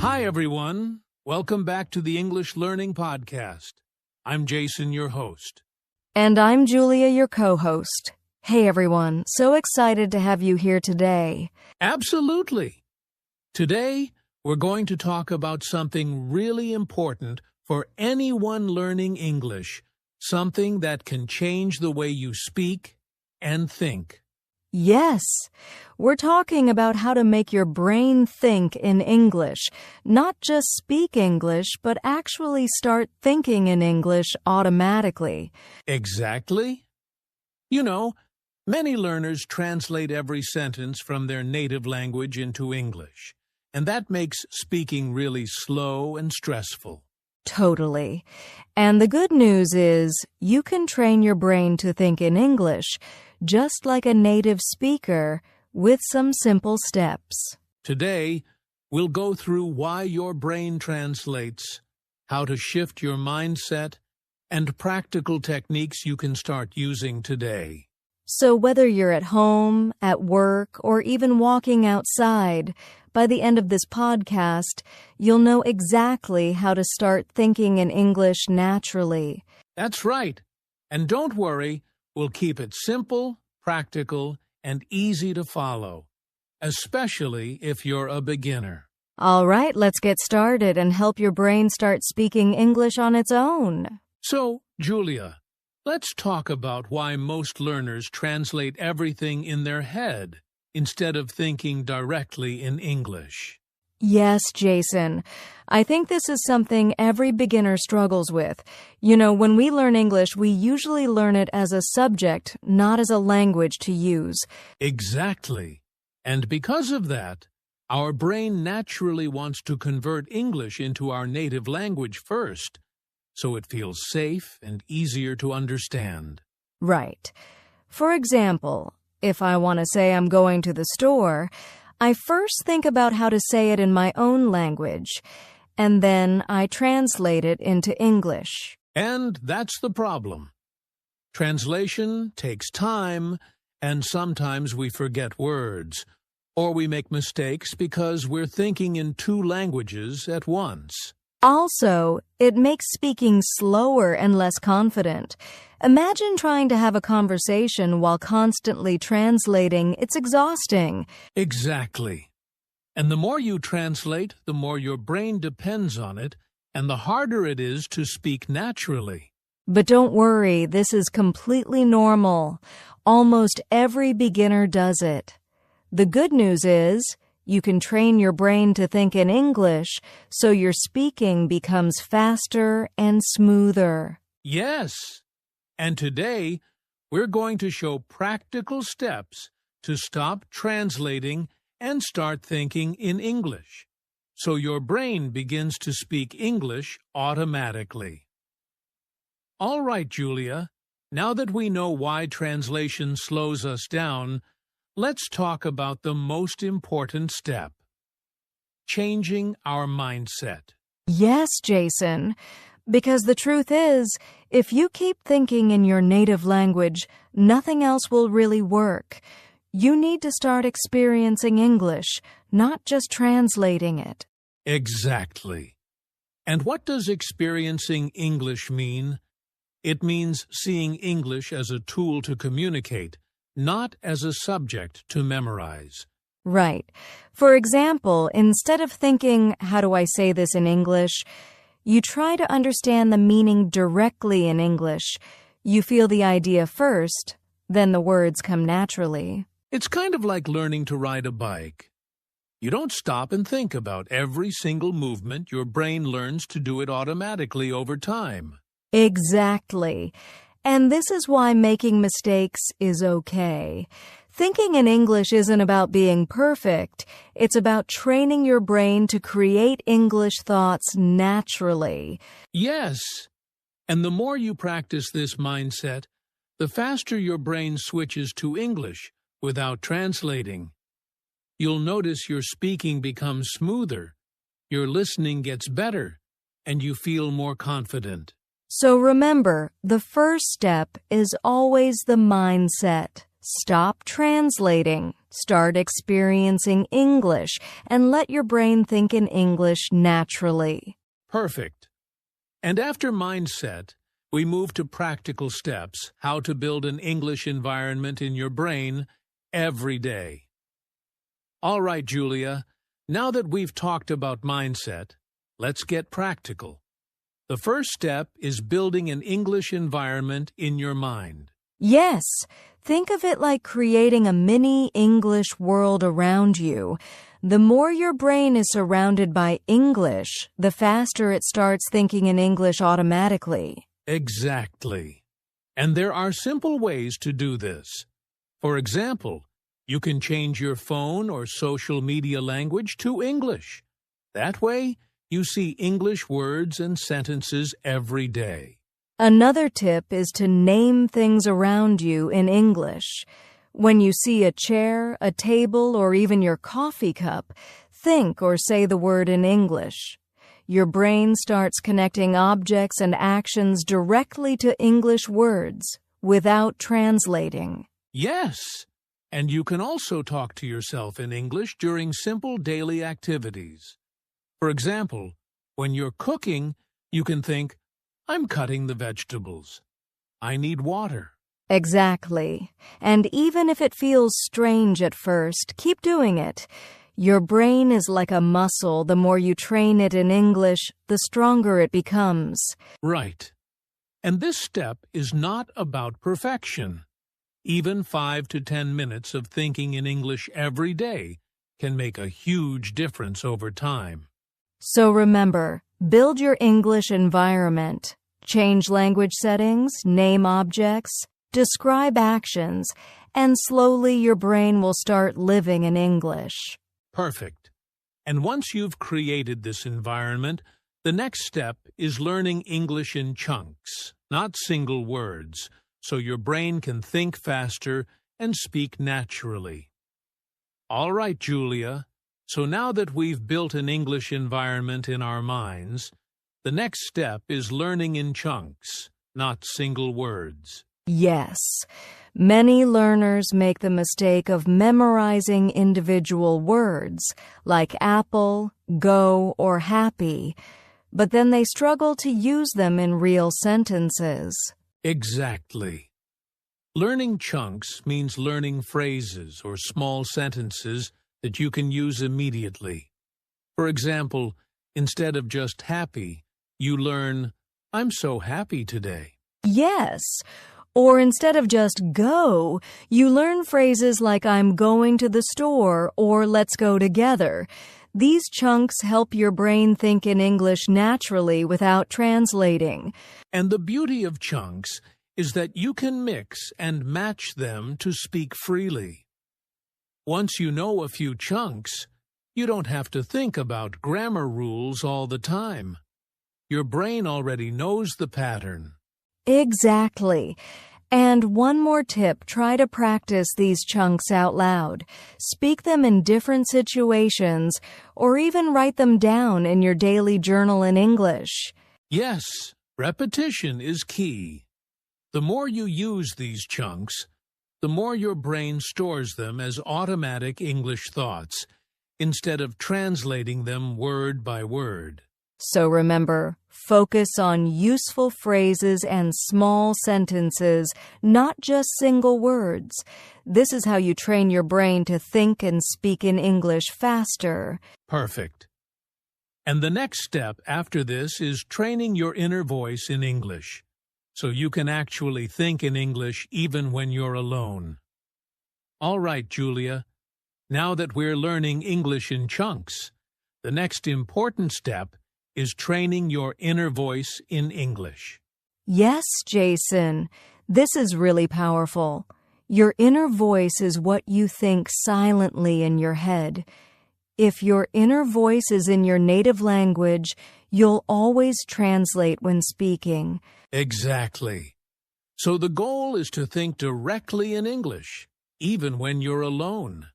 Hi, everyone. Welcome back to the English Learning Podcast. I'm Jason, your host. And I'm Julia, your co-host. Hey, everyone. So excited to have you here today. Absolutely. Today, we're going to talk about something really important for anyone learning English, something that can change the way you speak and think. Yes, we're talking about how to make your brain think in English, not just speak English, but actually start thinking in English automatically. Exactly. You know, many learners translate every sentence from their native language into English, and that makes speaking really slow and stressful. Totally. And the good news is you can train your brain to think in English, just like a native speaker, with some simple steps. Today, we'll go through why your brain translates, how to shift your mindset, and practical techniques you can start using today. So whether you're at home, at work, or even walking outside, by the end of this podcast, you'll know exactly how to start thinking in English naturally. That's right. And don't worry, we'll keep it simple, practical, and easy to follow, especially if you're a beginner. All right, let's get started and help your brain start speaking English on its own. So, Julia, let's talk about why most learners translate everything in their head instead of thinking directly in English. Yes, Jason. I think this is something every beginner struggles with. You know, when we learn English, we usually learn it as a subject, not as a language to use. Exactly. And because of that, our brain naturally wants to convert English into our native language first, so it feels safe and easier to understand. Right. For example, if I want to say I'm going to the store, I first think about how to say it in my own language, and then I translate it into English. And that's the problem. Translation takes time, and sometimes we forget words, or we make mistakes because we're thinking in two languages at once. Also, it makes speaking slower and less confident. Imagine trying to have a conversation while constantly translating. It's exhausting. Exactly. And the more you translate, the more your brain depends on it, and the harder it is to speak naturally. But don't worry, this is completely normal. Almost every beginner does it. The good news is, you can train your brain to think in English so your speaking becomes faster and smoother. Yes. And today, we're going to show practical steps to stop translating and start thinking in English, so your brain begins to speak English automatically. All right, Julia, now that we know why translation slows us down, let's talk about the most important step: changing our mindset. Yes, Jason, because the truth is, if you keep thinking in your native language, nothing else will really work. You need to start experiencing English, not just translating it. Exactly. And what does experiencing English mean? It means seeing English as a tool to communicate, not as a subject to memorize. Right. For example, instead of thinking, how do I say this in English, you try to understand the meaning directly in English. You feel the idea first, then the words come naturally. It's kind of like learning to ride a bike. You don't stop and think about every single movement. Your brain learns to do it automatically over time. Exactly. And this is why making mistakes is okay. Thinking in English isn't about being perfect. It's about training your brain to create English thoughts naturally. Yes. And the more you practice this mindset, the faster your brain switches to English without translating. You'll notice your speaking becomes smoother, your listening gets better, and you feel more confident. So remember, the first step is always the mindset. Stop translating. Start experiencing English and let your brain think in English naturally. Perfect. And after mindset, we move to practical steps, how to build an English environment in your brain every day. All right, Julia, now that we've talked about mindset, let's get practical. The first step is building an English environment in your mind. Yes, think of it like creating a mini English world around you. The more your brain is surrounded by English, the faster it starts thinking in English automatically. Exactly. And there are simple ways to do this. For example, you can change your phone or social media language to English. That way, you see English words and sentences every day. Another tip is to name things around you in English. When you see a chair, a table, or even your coffee cup, think or say the word in English. Your brain starts connecting objects and actions directly to English words without translating. Yes, and you can also talk to yourself in English during simple daily activities. For example, when you're cooking, you can think, I'm cutting the vegetables. I need water. Exactly. And even if it feels strange at first, keep doing it. Your brain is like a muscle. The more you train it in English, the stronger it becomes. Right. And this step is not about perfection. Even 5 to 10 minutes of thinking in English every day can make a huge difference over time. So remember, build your English environment. Change language settings, name objects, describe actions, and slowly your brain will start living in English. Perfect. And once you've created this environment, the next step is learning English in chunks, not single words, so your brain can think faster and speak naturally. All right, Julia. So now that we've built an English environment in our minds, the next step is learning in chunks, not single words. Yes. Many learners make the mistake of memorizing individual words, like apple, go, or happy, but then they struggle to use them in real sentences. Exactly. Learning chunks means learning phrases or small sentences that you can use immediately. For example, instead of just happy, you learn, I'm so happy today. Yes. Or instead of just go, you learn phrases like I'm going to the store or let's go together. These chunks help your brain think in English naturally without translating. And the beauty of chunks is that you can mix and match them to speak freely. Once you know a few chunks, you don't have to think about grammar rules all the time. Your brain already knows the pattern. Exactly. And one more tip, try to practice these chunks out loud. Speak them in different situations or even write them down in your daily journal in English. Yes, repetition is key. The more you use these chunks, the more your brain stores them as automatic English thoughts, instead of translating them word by word. So remember, focus on useful phrases and small sentences, not just single words. This is how you train your brain to think and speak in English faster. Perfect. And the next step after this is training your inner voice in English, so you can actually think in English even when you're alone. All right, Julia. Now that we're learning English in chunks, the next important step is training your inner voice in English. Yes, Jason, this is really powerful. Your inner voice is what you think silently in your head. If your inner voice is in your native language, you'll always translate when speaking. Exactly. So the goal is to think directly in English, even when you're alone.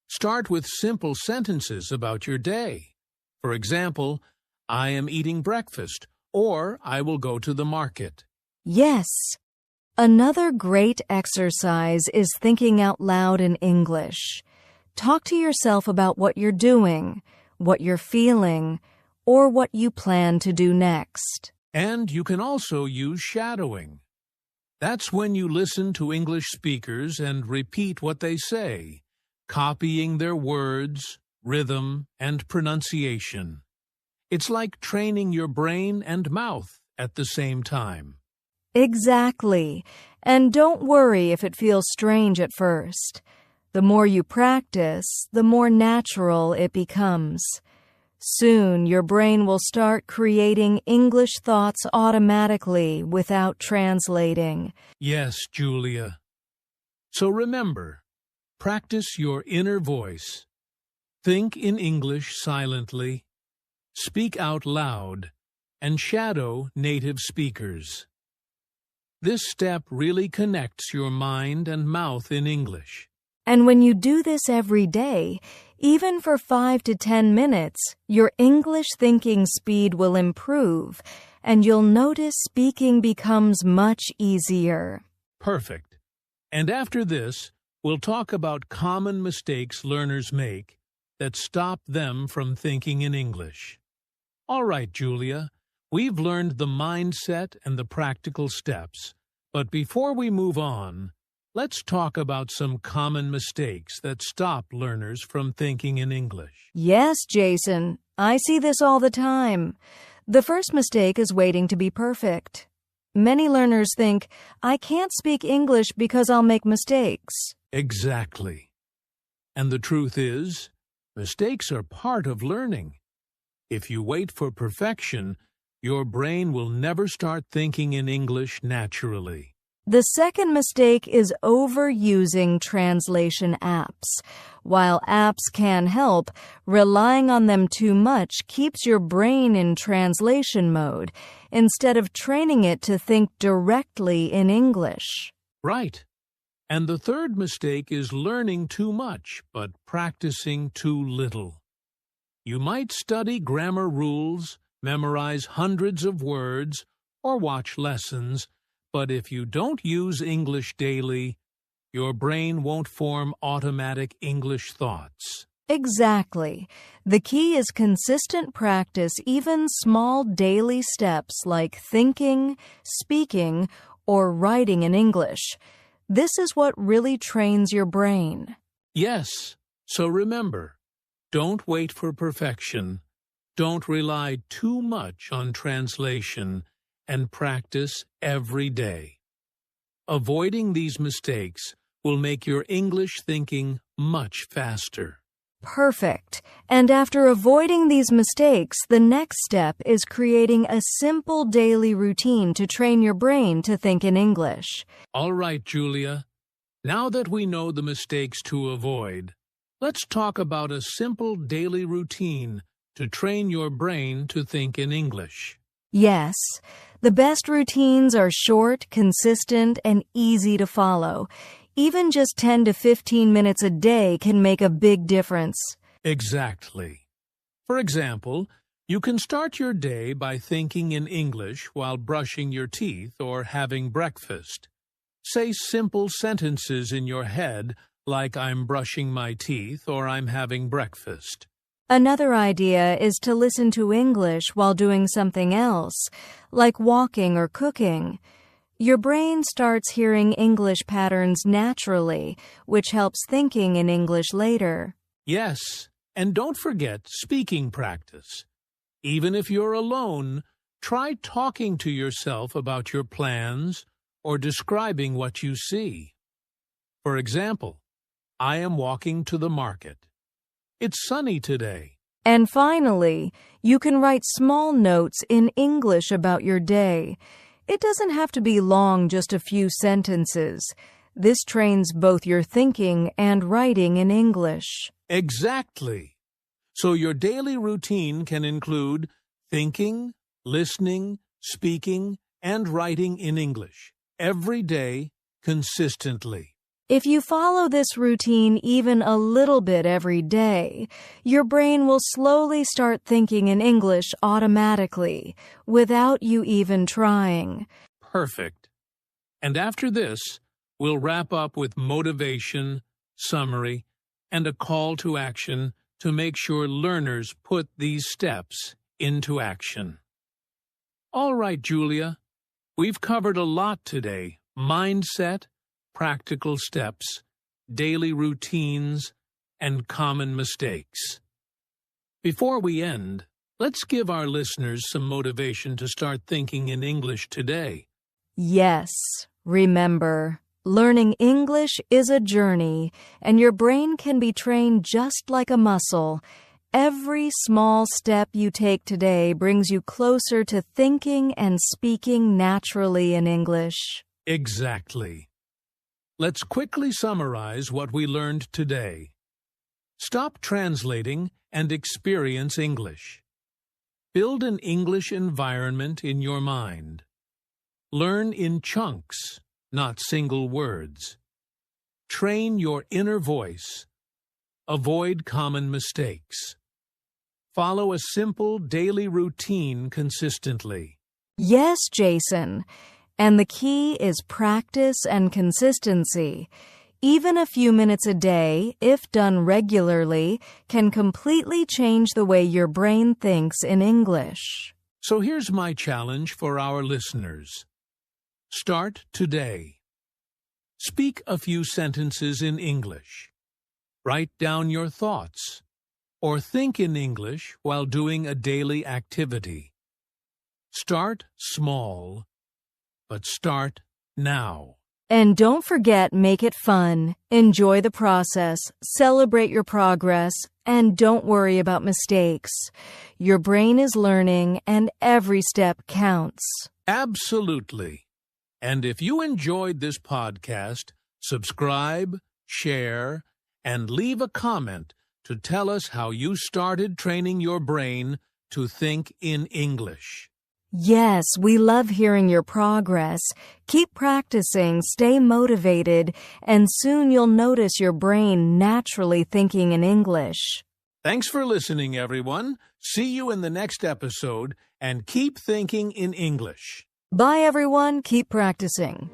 Start with simple sentences about your day. For example, I am eating breakfast, or I will go to the market. Yes. Another great exercise is thinking out loud in English. Talk to yourself about what you're doing, what you're feeling, or what you plan to do next. And you can also use shadowing. That's when you listen to English speakers and repeat what they say, copying their words, rhythm, and pronunciation. It's like training your brain and mouth at the same time. Exactly. And don't worry if it feels strange at first. The more you practice, the more natural it becomes. Soon, your brain will start creating English thoughts automatically without translating. Yes, Julia. So remember, practice your inner voice. Think in English silently, speak out loud, and shadow native speakers. This step really connects your mind and mouth in English. And when you do this every day, even for 5 to 10 minutes, your English thinking speed will improve, and you'll notice speaking becomes much easier. Perfect. And after this, we'll talk about common mistakes learners make that stop them from thinking in English. All right, Julia, we've learned the mindset and the practical steps, but before we move on, let's talk about some common mistakes that stop learners from thinking in English. Yes, Jason, I see this all the time. The first mistake is waiting to be perfect. Many learners think, I can't speak English because I'll make mistakes. Exactly. And the truth is, mistakes are part of learning. If you wait for perfection, your brain will never start thinking in English naturally. The second mistake is overusing translation apps. While apps can help, relying on them too much keeps your brain in translation mode instead of training it to think directly in English. Right. And the third mistake is learning too much, but practicing too little. You might study grammar rules, memorize hundreds of words, or watch lessons, but if you don't use English daily, your brain won't form automatic English thoughts. Exactly. The key is consistent practice, even small daily steps like thinking, speaking, or writing in English. This is what really trains your brain. Yes, so remember, don't wait for perfection. Don't rely too much on translation, and practice every day. Avoiding these mistakes will make your English thinking much faster. Perfect. And after avoiding these mistakes, the next step is creating a simple daily routine to train your brain to think in English. All right, Julia. Now that we know the mistakes to avoid, let's talk about a simple daily routine to train your brain to think in English. Yes, the best routines are short, consistent, and easy to follow. Even just 10 to 15 minutes a day can make a big difference. Exactly. For example, you can start your day by thinking in English while brushing your teeth or having breakfast. Say simple sentences in your head like I'm brushing my teeth or I'm having breakfast. Another idea is to listen to English while doing something else, like walking or cooking. Your brain starts hearing English patterns naturally, which helps thinking in English later. Yes, and don't forget speaking practice. Even if you're alone, try talking to yourself about your plans or describing what you see. For example, I am walking to the market. It's sunny today. And finally, you can write small notes in English about your day. It doesn't have to be long, just a few sentences. This trains both your thinking and writing in English. Exactly. So your daily routine can include thinking, listening, speaking, and writing in English every day, consistently. If you follow this routine even a little bit every day, your brain will slowly start thinking in English automatically, without you even trying. Perfect. And after this, we'll wrap up with motivation, summary, and a call to action to make sure learners put these steps into action. All right, Julia, we've covered a lot today: mindset, practical steps, daily routines, and common mistakes. Before we end, let's give our listeners some motivation to start thinking in English today. Yes, remember, learning English is a journey, and your brain can be trained just like a muscle. Every small step you take today brings you closer to thinking and speaking naturally in English. Exactly. Let's quickly summarize what we learned today. Stop translating and experience English. Build an English environment in your mind. Learn in chunks, not single words. Train your inner voice. Avoid common mistakes. Follow a simple daily routine consistently. Yes, Jason. And the key is practice and consistency. Even a few minutes a day, if done regularly, can completely change the way your brain thinks in English. So here's my challenge for our listeners. Start today. Speak a few sentences in English. Write down your thoughts, or think in English while doing a daily activity. Start small, but start now. And don't forget, make it fun. Enjoy the process, celebrate your progress, and don't worry about mistakes. Your brain is learning, and every step counts. Absolutely. And if you enjoyed this podcast, subscribe, share, and leave a comment to tell us how you started training your brain to think in English. Yes, we love hearing your progress. Keep practicing, stay motivated, and soon you'll notice your brain naturally thinking in English. Thanks for listening, everyone. See you in the next episode, and keep thinking in English. Bye, everyone. Keep practicing.